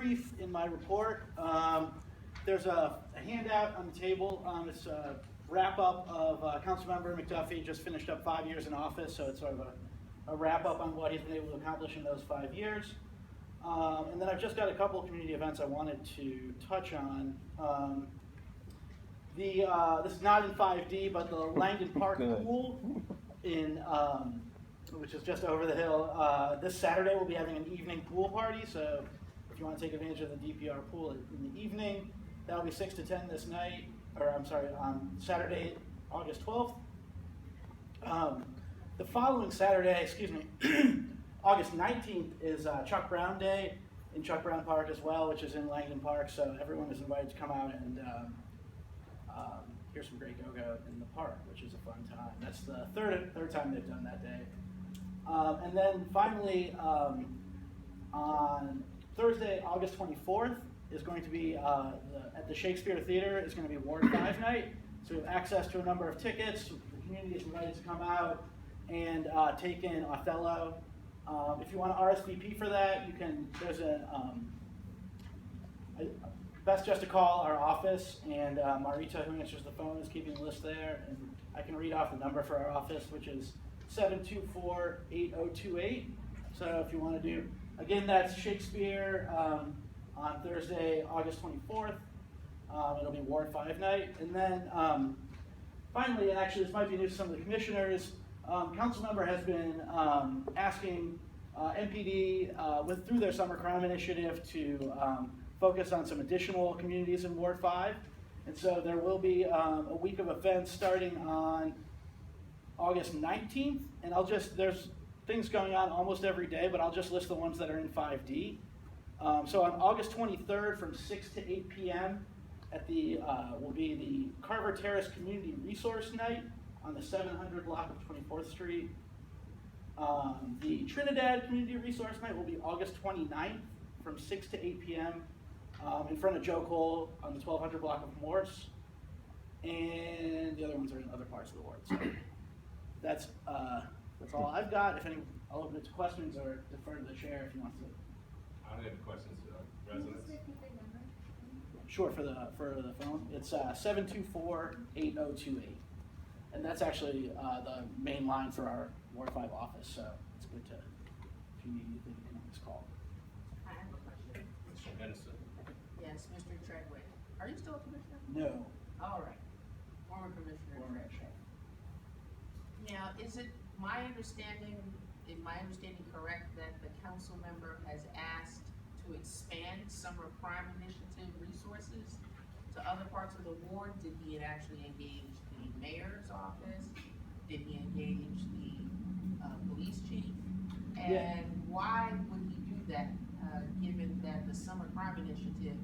brief in my report. There's a handout on the table. It's a wrap-up of Councilmember McDuffie just finished up 5 years in office, so it's sort of a wrap-up on what he's been able to accomplish in those 5 years. And then I've just got a couple of community events I wanted to touch on. This is not in 5D, but the Langdon Park pool in which is just over the hill. This Saturday we'll be having an evening pool party, so if you want to take advantage of the DPR pool in the evening, that'll be 6 to 10 this night, or I'm sorry, on Saturday, August 12th. The following Saturday, excuse me, August 19th is Chuck Brown Day in Chuck Brown Park as well, which is in Langdon Park, so everyone is invited to come out and hear some great go-go in the park, which is a fun time. That's the third time they've done that day. And then finally, on Thursday, August 24th, is going to be at the Shakespeare Theater. Is going to be Ward 5 night. So we have access to a number of tickets. The community is invited to come out and take in Othello. If you want to RSVP for that, you can. There's best just to call our office, and Marita, who answers the phone, is keeping the list there. And I can read off the number for our office, which is 724-8028. So if you want to do, again, that's Shakespeare on Thursday, August 24th. It'll be Ward 5 night. And then finally, and actually this might be news to some of the commissioners, council member has been asking MPD through their summer crime initiative to focus on some additional communities in Ward 5. And so there will be a week of events starting on August 19th, and there's things going on almost every day, but I'll just list the ones that are in 5D. So on August 23rd from 6 to 8 p.m. will be the Carver Terrace Community Resource Night on the 700 block of 24th Street. The Trinidad Community Resource Night will be August 29th from 6 to 8 p.m. In front of Joe Cole on the 1200 block of Morse. And the other ones are in other parts of the ward. So that's all I've got. I'll open it to questions or defer to the chair if he wants to. I don't have questions, residents. Sure, for the phone, it's 724-8028, and that's actually the main line for our Ward 5 office. So it's good to, if you need anything, you can always call. I have a question. Mr. Henderson. Yes, Mr. Treadway. Are you still a commissioner? No. All right. Former commissioner. Former Treadway. Now, is my understanding correct that the council member has asked to expand summer crime initiative resources to other parts of the ward? Did he actually engage the mayor's office? Did he engage the police chief? And Yeah. why would he do that, given that the summer crime initiative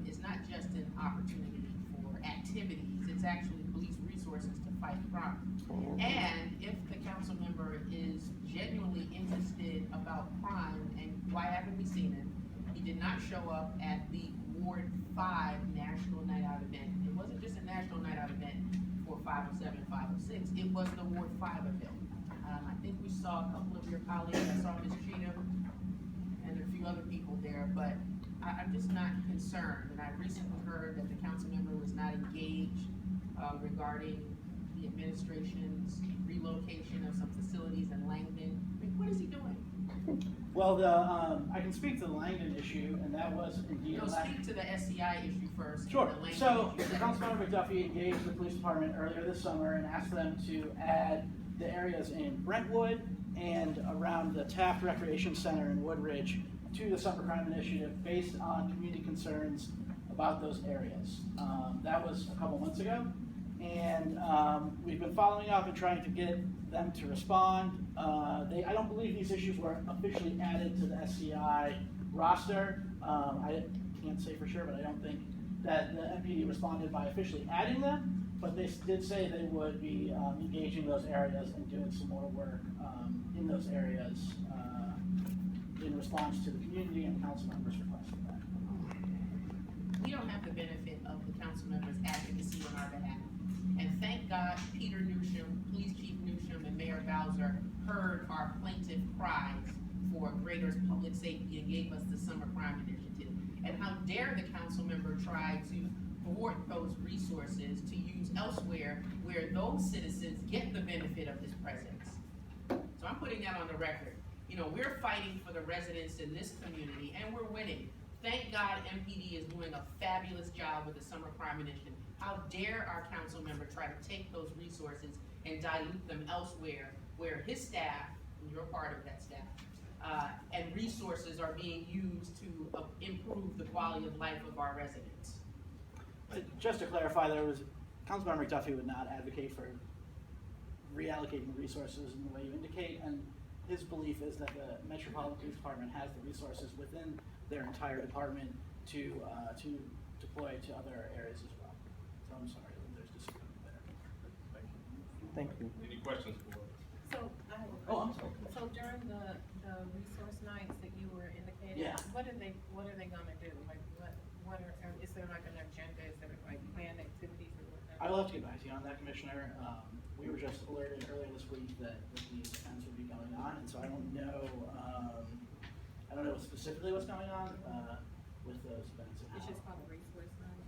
is not just an opportunity for activities, it's actually police resources to fight crime? And if the council member is genuinely interested about crime, and why haven't we seen him? He did not show up at the Ward 5 National Night Out event. It wasn't just a National Night Out event for 507, 506. It was the Ward 5 event. I think we saw a couple of your colleagues. I saw Ms. Cheatham and a few other people there, but I'm just not concerned. And I recently heard that the council member was not engaged regarding the administration's relocation of some facilities in Langdon. I mean, what is he doing? Well, I can speak to the Langdon issue, and that was indeed. No, speak to the SCI issue first. Sure. The Langdon So, issue. Councilmember McDuffie engaged the police department earlier this summer and asked them to add the areas in Brentwood and around the Taft Recreation Center in Woodridge to the summer crime initiative based on community concerns about those areas. That was a couple months ago, and we've been following up and trying to get them to respond. I don't believe these issues were officially added to the SCI roster. I can't say for sure, but I don't think that the MPD responded by officially adding them, but they did say they would be engaging those areas and doing some more work in those areas in response to the community and council members' request for that. We don't have the benefit of the council members' advocacy on our behalf. And thank God Peter Newsham, Police Chief Newsham, and Mayor Bowser heard our plaintiff cries for greater public safety and gave us the summer crime initiative. And how dare the council member try to thwart those resources to use elsewhere where those citizens get the benefit of his presence. So I'm putting that on the record. You know, we're fighting for the residents in this community and we're winning. Thank God MPD is doing a fabulous job with the summer crime initiative. How dare our council member try to take those resources and dilute them elsewhere where his staff, and you're part of that staff, and resources are being used to improve the quality of life of our residents. Just to clarify, Councilmember McDuffie would not advocate for reallocating resources in the way you indicate, and his belief is that the Metropolitan Police Department has the resources within their entire department to deploy to other areas as well. So I'm sorry that there's disagreement there. Thank you. Any questions for? So, I have a question. Oh, I'm sorry. So during the resource nights that you were indicating, Yeah. what are they gonna do? Like, what are, is there like an agenda, is there like planned activities or whatever? I will have to get back to you on that, Commissioner. We were just alerted earlier this week that these events would be going on, and so I don't know, specifically what's going on, with those events and It's how. just called a resource night?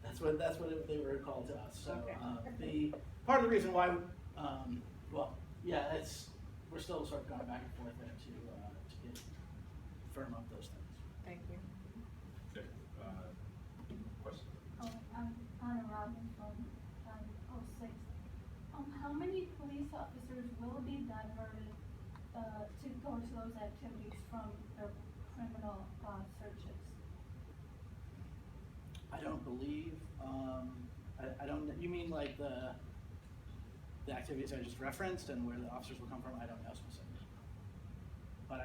That's what they were called to us, so, Okay. part of the reason why, we're still sort of going back and forth there to get, firm up those things. Thank you. Okay, question? I'm Anna Robin from 06. How many police officers will be diverted to go to those activities from the criminal searches? I don't believe, I don't, you mean like the activities I just referenced and where the officers will come from? I don't know specifically. But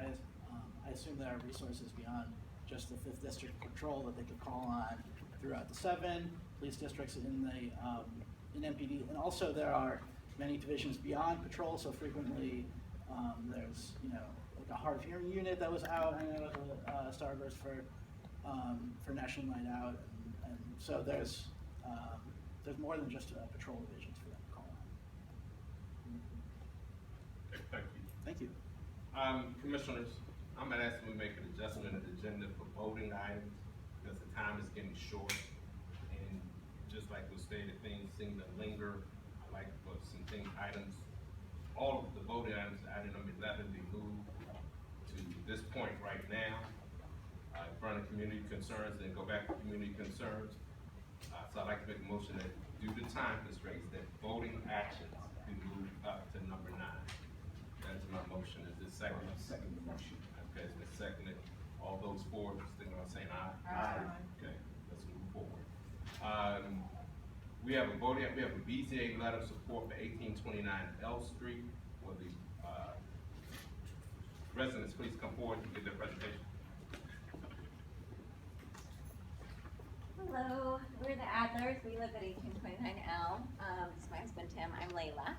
I assume there are resources beyond just the 5th District Patrol that they could call on throughout the 7 police districts in the, in MPD. And also there are many divisions beyond patrol, so frequently there's, like a hard of hearing unit that was out, I know, at Starburst for National Night Out. And so there's more than just patrol divisions for them to call on. Okay, thank you. Thank you. Commissioners, I'm gonna ask them to make an adjustment of the agenda for voting items because the time is getting short. And just like was stated, things seem to linger. I'd like for some items, all of the voting items, item number 11, be moved to this point right now. In front of community concerns, then go back to community concerns. So I'd like to make a motion that due to time constraints, that voting actions be moved up to number 9. That's my motion. Is this second? Second motion. Okay, it's been seconded. All those for, signal by saying aye. Aye. Okay, let's move forward. We have a BZA letter of support for 1829 L Street. Will the residents please come forward to give their presentation? Hello, we're the Adlers. We live at 1829L. This is my husband Tim. I'm Layla.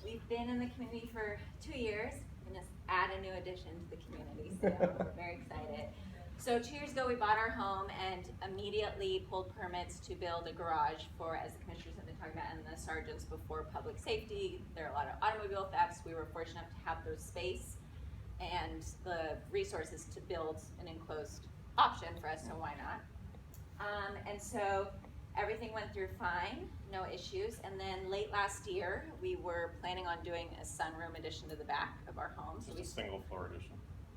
We've been in the community for 2 years and just add a new addition to the community, so we're very excited. So 2 years ago we bought our home and immediately pulled permits to build a garage for, as the commissioners have been talking about, and the sergeants before, public safety. There are a lot of automobile thefts. We were fortunate enough to have the space and the resources to build an enclosed option for us, so why not? And so everything went through fine, no issues. And then late last year, we were planning on doing a sunroom addition to the back of our home. So Just a single floor addition.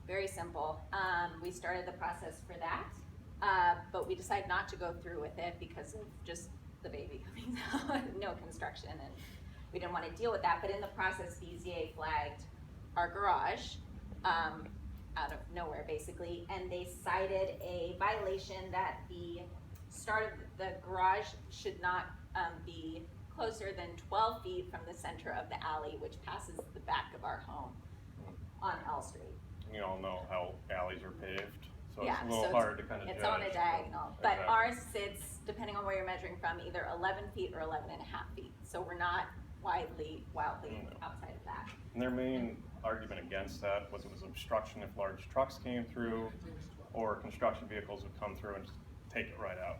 very simple. We started the process for that, but we decided not to go through with it because of just the baby coming out, no construction, and we didn't want to deal with that. But in the process, BZA flagged our garage out of nowhere, basically, and they cited a violation that the start of the garage should not be closer than 12 feet from the center of the alley, which passes the back of our home on L Street. You all know how alleys are paved, so Yeah, it's a little so hard to kind of judge. It's on a diagonal, but Exactly. ours sits, depending on where you're measuring from, either 11 feet or 11 and a half feet. So we're not wildly No. outside of that. And their main argument against that was it was obstruction if large trucks came through or construction vehicles would come through and just take it right out.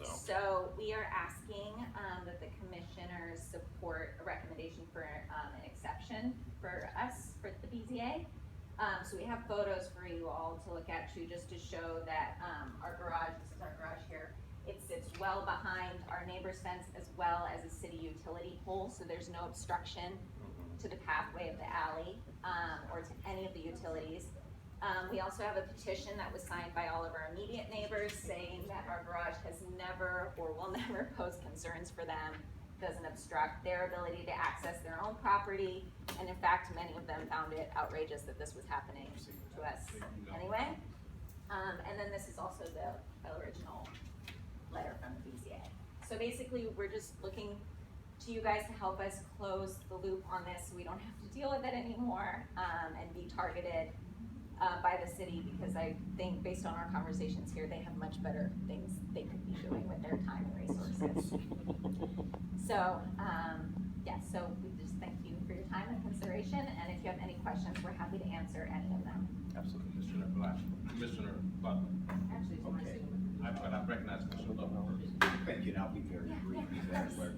So we are asking that the commissioners support a recommendation for an exception for us, for the BZA. So we have photos for you all to look at too, just to show that, our garage, this is our garage here, it sits well behind our neighbor's fence as well as a city utility pole, so there's no obstruction to the pathway of the alley, or to any of the utilities. We also have a petition that was signed by all of our immediate neighbors saying that our garage has never or will never pose concerns for them, doesn't obstruct their ability to access their own property, and in fact, many of them found it outrageous that this was happening to us anyway. And then this is also the original letter from the BZA. So basically, we're just looking to you guys to help us close the loop on this so we don't have to deal with it anymore, and be targeted by the city, because I think based on our conversations here, they have much better things they could be doing with their time and resources. So, yeah, so we just thank you for your time and consideration, and if you have any questions, we're happy to answer any of them. Absolutely. Commissioner Black, Commissioner Butler. Actually, it's my Okay. signature. I recognize Commissioner Butler first. Thank you, and I'll be very Yeah, brief, yeah, Madam of Clerk.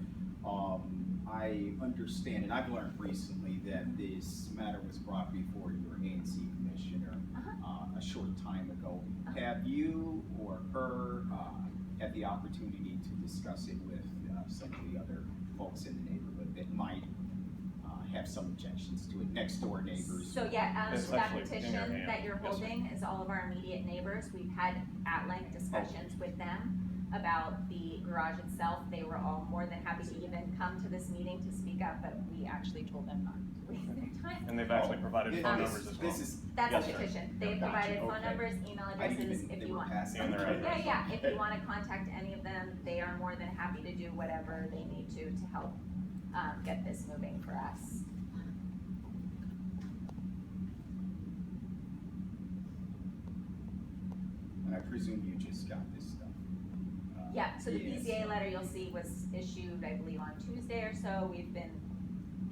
I understand, and I've learned recently that this matter was brought before your ANC commissioner a short time ago. Have you or her had the opportunity to discuss it with some of the other folks in the neighborhood that might have some objections to it, next door neighbors? So yeah, It's that actually in your petition hand. that you're Yes, sir. holding is all of our immediate neighbors. We've had at-length discussions with them about the garage itself. They were all more than happy to even come to this meeting to speak up, but we actually told them not to waste their time. And they've actually provided This- phone this- numbers as well. This is. That's Yes, the sir. petition. They've Gotcha, provided phone okay. numbers, email I didn't addresses, even- if they you were want. passing And their through. address. Yeah, if you wanna contact any of them, they are more than happy to do whatever they need to help, get this moving for us. And I presume you just got this stuff? Yeah, so the Yes. BZA letter you'll see was issued, I believe, on Tuesday or so. We've been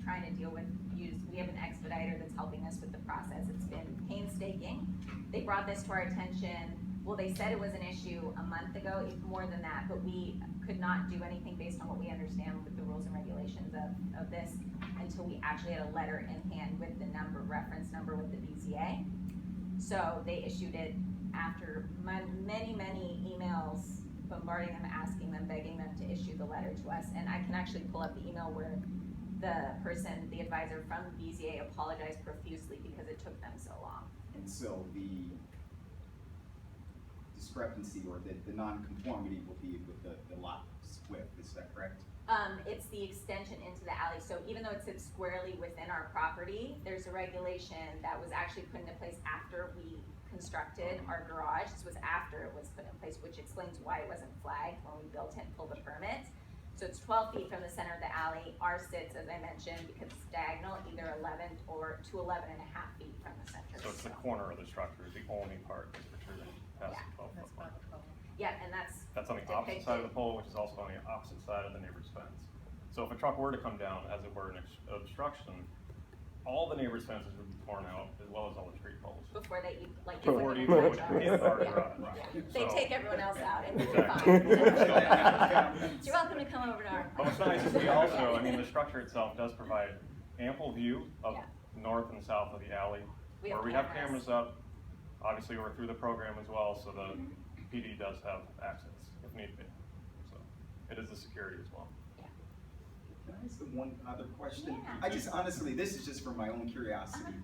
trying to deal with, we have an expediter that's helping us with the process. It's been painstaking. They brought this to our attention, well, they said it was an issue a month ago, even more than that, but we could not do anything based on what we understand with the rules and regulations of this until we actually had a letter in hand with the number, reference number with the BZA. So they issued it after many emails bombarding them, asking them, begging them to issue the letter to us. And I can actually pull up the email where the person, the advisor from BZA apologized profusely because it took them so long. And so the discrepancy or the non-conformity will be with the lot split, is that correct? It's the extension into the alley, so even though it sits squarely within our property, there's a regulation that was actually put into place after we constructed our garage. This was after it was put in place, which explains why it wasn't flagged when we built it and pulled the permit. So it's 12 feet from the center of the alley. Ours sits, as I mentioned, because it's diagonal, either 11 or to 11 and a half feet from the center. So it's the corner of the structure, the only part that's protruding past the 12-foot That's line. about the color. Yeah, and that's That's on the opposite side of the pole, which is also on the opposite side of the neighbor's fence. So if a truck were to come down, as it were an obstruction, all the neighbor's fences would be torn out, as well as all the tree poles. before they, like. Before they you put would it hit in our ours. garage. Yeah. They So- take everyone else out and we're Exactly. fine. You're welcome to come over to our. But what's nice is we also, I mean, the structure itself does provide ample view of Yeah. north and south of the alley. We have Where we have cameras. cameras up, obviously we're through the program as well, so the PD does have access if need be. So it is a security as well. Can I ask one other question? Yeah. I just honestly, this is just for my own curiosity.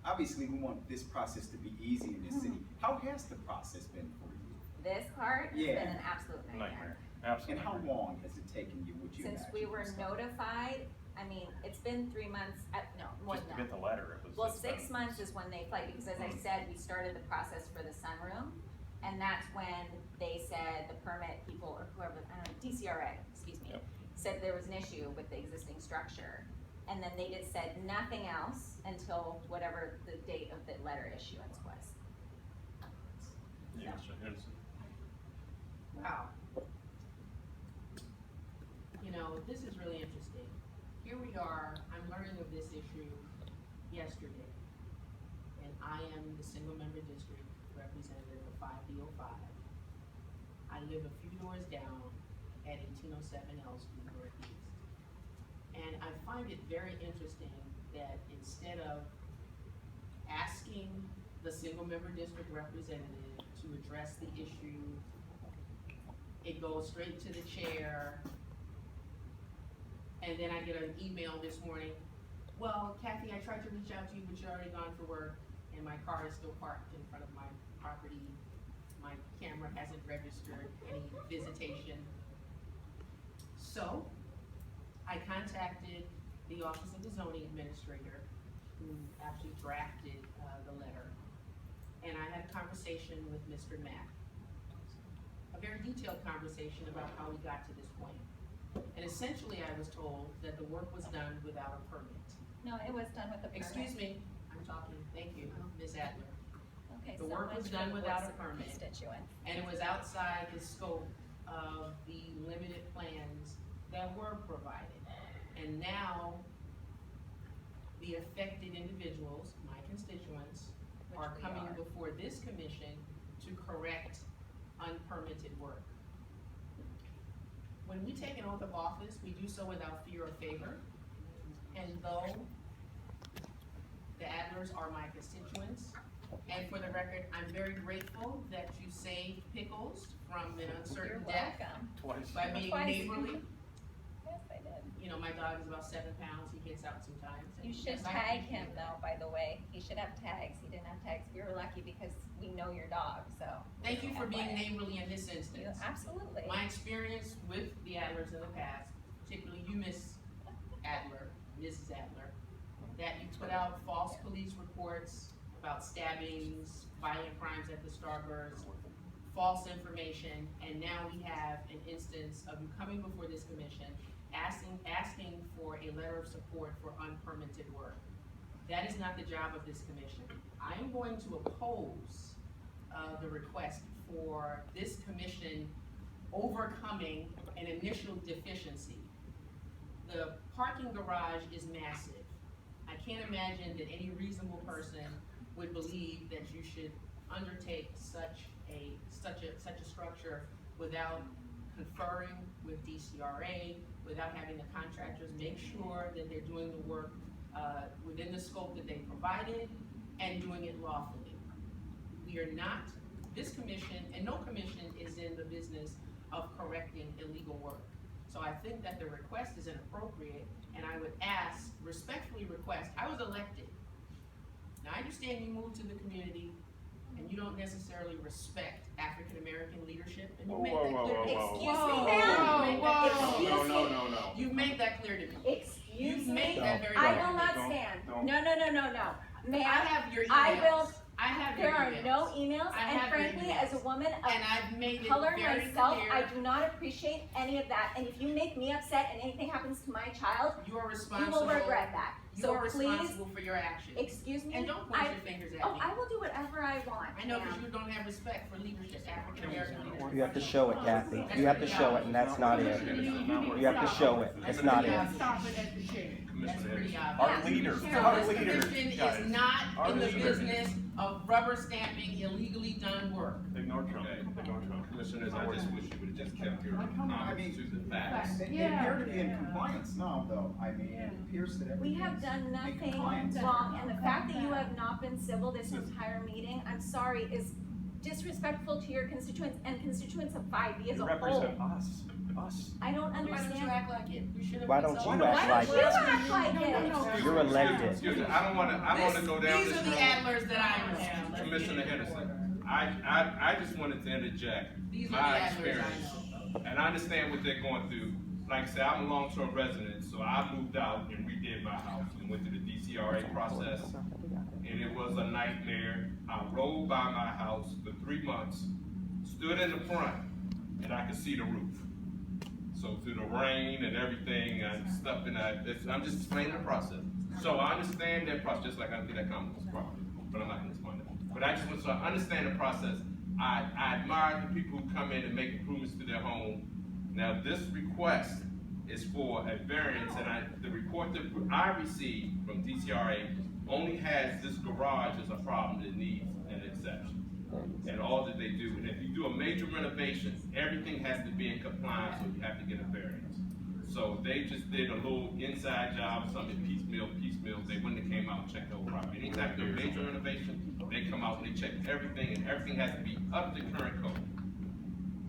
Obviously, we want this process to be easy in this city. How has the process been for you? This part has Yeah. been an absolute nightmare. Nightmare, absolutely. And how long has it taken you, would you Since imagine? we were to start? notified, I mean, it's been 3 months, no, more Just than to get the that. letter, it was. Well, it's 6 been- months is when they flight, because as I said, we started the process for the sunroom. And that's when they said the permit people, or whoever, I don't know, DCRA, excuse me, Yep. said there was an issue with the existing structure. And then they just said nothing else until whatever the date of the letter issuance was. Yeah, sure, it's- Wow. You know, this is really interesting. Here we are, I'm learning of this issue yesterday. And I am the single member district representative of 5D05. I live a few doors down at 1807 L Street Northeast. And I find it very interesting that instead of asking the single member district representative to address the issue. It goes straight to the chair. And then I get an email this morning, well, Kathy, I tried to reach out to you, but you're already gone for work, and my car is still parked in front of my property. My camera hasn't registered any visitation. So, I contacted the Office of the Zoning Administrator, who actually drafted the letter, and I had a conversation with Mr. Mack. A very detailed conversation about how we got to this point. And essentially, I was told that the work was done without a permit. No, it was done with a permit. Excuse me, I'm talking, thank you, Ms. Adler. Okay, The so work much was for done the without voice a of permit. constituents. And it was outside the scope of the limited plans that were provided. And now, the affected individuals, my constituents, Which are we coming are. before this commission to correct unpermitted work. When we take an oath of office, we do so without fear or favor. And though the Adlers are my constituents, and for the record, I'm very grateful that you saved Pickles from an uncertain You're death welcome. Twice. by being Twice. neighborly. Yes, I did. You know, my dog is about 7 pounds, he gets out sometimes. and You should yes, I tag appreciate him it. though, by the way. He should have tags. He didn't have tags. We were lucky because we know your dog, so. Thank you for being FYI. neighborly in this You, instance. absolutely. My experience with the Adlers in the past, particularly you, Miss Adler, Mrs. Adler, that you put out false police reports about stabbings, violent crimes at the Starburst, false information, and now we have an instance of you coming before this commission, asking for a letter of support for unpermitted work. That is not the job of this commission. I am going to oppose the request for this commission overcoming an initial deficiency. The parking garage is massive. I can't imagine that any reasonable person would believe that you should undertake such a structure without conferring with DCRA, without having the contractors make sure that they're doing the work within the scope that they provided and doing it lawfully. We are not, this commission, and no commission is in the business of correcting illegal work. So I think that the request is inappropriate, and I would ask, respectfully request, I was elected. Now, I understand you moved to the community, and you don't necessarily respect African-American leadership, and you Whoa, make whoa, that whoa, clear to me. whoa, Excuse Whoa, me, ma'am. whoa, whoa. Excuse me. You've made that clear to me. Excuse You've me. made that very I clear. will not Don't- stand. don't. No, no, no, no, no. I Ma'am, have your emails. I will, I have your there are emails. no emails, I and have your frankly, emails. as a woman of And I've made it color very myself, clear. I do not appreciate any of that, and if you make me upset and anything happens to my child, You are you responsible. will regret that. You So are please, responsible for your actions. excuse me. And don't point I- your fingers at Oh, me. I will do whatever I want, I know, because ma'am. you don't have respect for leadership, African American leadership. You have to show it, Kathy. You have to show it, and that's not it. You have to show it. It's not it. Stop it at the chair. That's pretty obvious. Our Yes, leaders, sure. So our this leaders, commission guys. is not Our in the leaders. business of rubber stamping illegally done work. Ignore Trump, Okay. ignore Trump. Commissioners, I just wish you would've just kept your comments to the facts. They appear to be in compliance now, though. I mean, it appears that We everything have is done in nothing compliance. wrong, and the fact that you have not been civil this entire meeting, I'm sorry, is disrespectful to your constituents and constituents of 5D as You a represent whole. us. I don't Why don't you understand. act like it? You should have Why been don't so- you Why act don't like you it? act like it? You're elected. Excuse me, I don't wanna go down These this are the road. Adlers that I know. Commissioner Henderson, I just wanted to interject These are the my Adlers I experience. know. And I understand what they're going through. Like I said, I'm a long-term resident, so I moved out and redid my house and went through the DCRA process. And it was a nightmare. I rode by my house for 3 months, stood in the front, and I could see the roof. So through the rain and everything, and stuff, and I'm just explaining the process. So I understand that process, just like I did that comment was property, but I'm not gonna explain it. But I just want to understand the process. I admire the people who come in and make improvements to their home. Now, this request is for a variance, and the report that I received from DCRA only has this garage as a problem that needs an exception. And all that they do, and if you do a major renovation, everything has to be in compliance, so you have to get a variance. So they just did a little inside job, something piecemeal. They wouldn't have came out and checked the whole property. Anytime there's major renovation, they come out and they check everything, and everything has to be up to current code.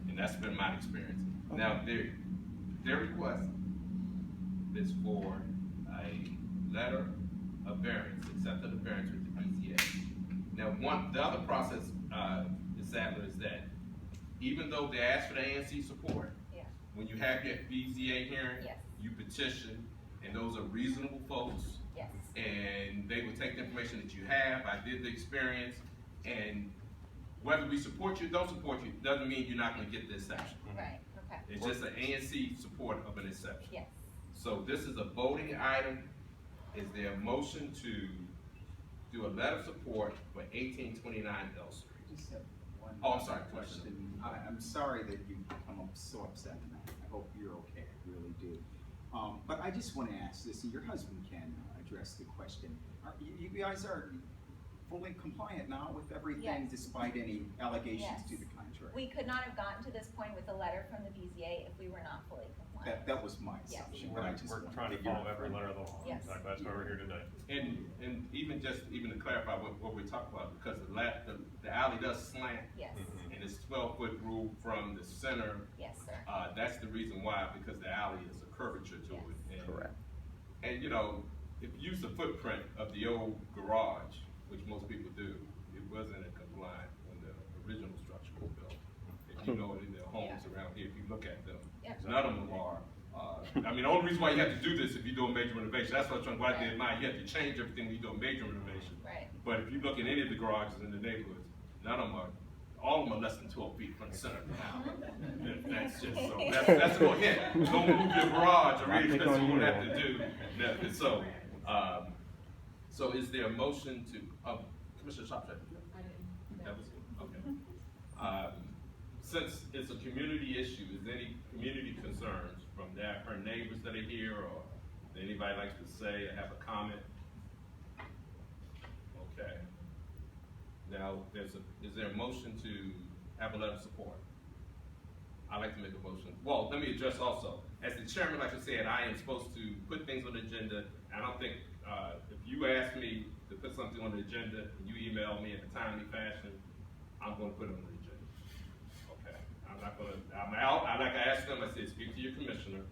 And that's been my experience. Now, their request is for a letter of variance, accepted of variance with the BZA. Now, the other process, Sadler, is that even though they ask for the ANC support, Yeah. when you have your BZA hearing, Yes. you petition, and those are reasonable folks, Yes. and they will take the information that you have. I did the experience, and whether we support you or don't support you, doesn't mean you're not gonna get the exception. Right, okay. It's just an ANC support of an exception. Yes. So this is a voting item. Is there a motion to do a letter of support for 1829 L Street? Just have one Oh, I'm sorry, question. I'm sorry that you've come up so upset tonight. I hope you're okay, I really do. But I just want to ask this, and your husband can address the question. You guys are fully compliant now with everything, Yes. despite any allegations Yes. to the contrary? We could not have gotten to this point with a letter from the BZA if we were not fully compliant. That was my Yes. assumption. but I just We're wanted trying to get your follow every letter of the law. Yes. Exactly, that's why we're here today. And even to clarify what we're talking about, because the alley does slant, Yes, and it's 12-foot rule from the center. yes, sir. That's the reason why, because the alley is a curvature to it. And- Correct. And you know, if you use the footprint of the old garage, which most people do, it wasn't in compliance when the original structure was built. If you know it in the homes around here, if you look at them, Yep. none of them are. I mean, the only reason why you have to do this if you do a major renovation, that's what I'm trying to did mine. You have to change everything when you do a major renovation. Right. But if you look at any of the garages in the neighborhoods, none of them are, all of them are less than 12 feet from the center of the house. That's just so, that's a little hint. Don't move your garage, or really, that's what you have to do. Nothing. So is there a motion to, Commissioner Shopshaw? I didn't. That was it, okay. Since it's a community issue, is there any community concerns from her neighbors that are here, or anybody likes to say or have a comment? Okay. Now, is there a motion to have a letter of support? I'd like to make a motion. Well, let me address also, as the chairman, like I said, I am supposed to put things on the agenda. I don't think, if you ask me to put something on the agenda, and you email me in a timely fashion, I'm gonna put it on the agenda. Okay, I'm not gonna, I'm out, I like I asked them, I said, speak to your commissioner,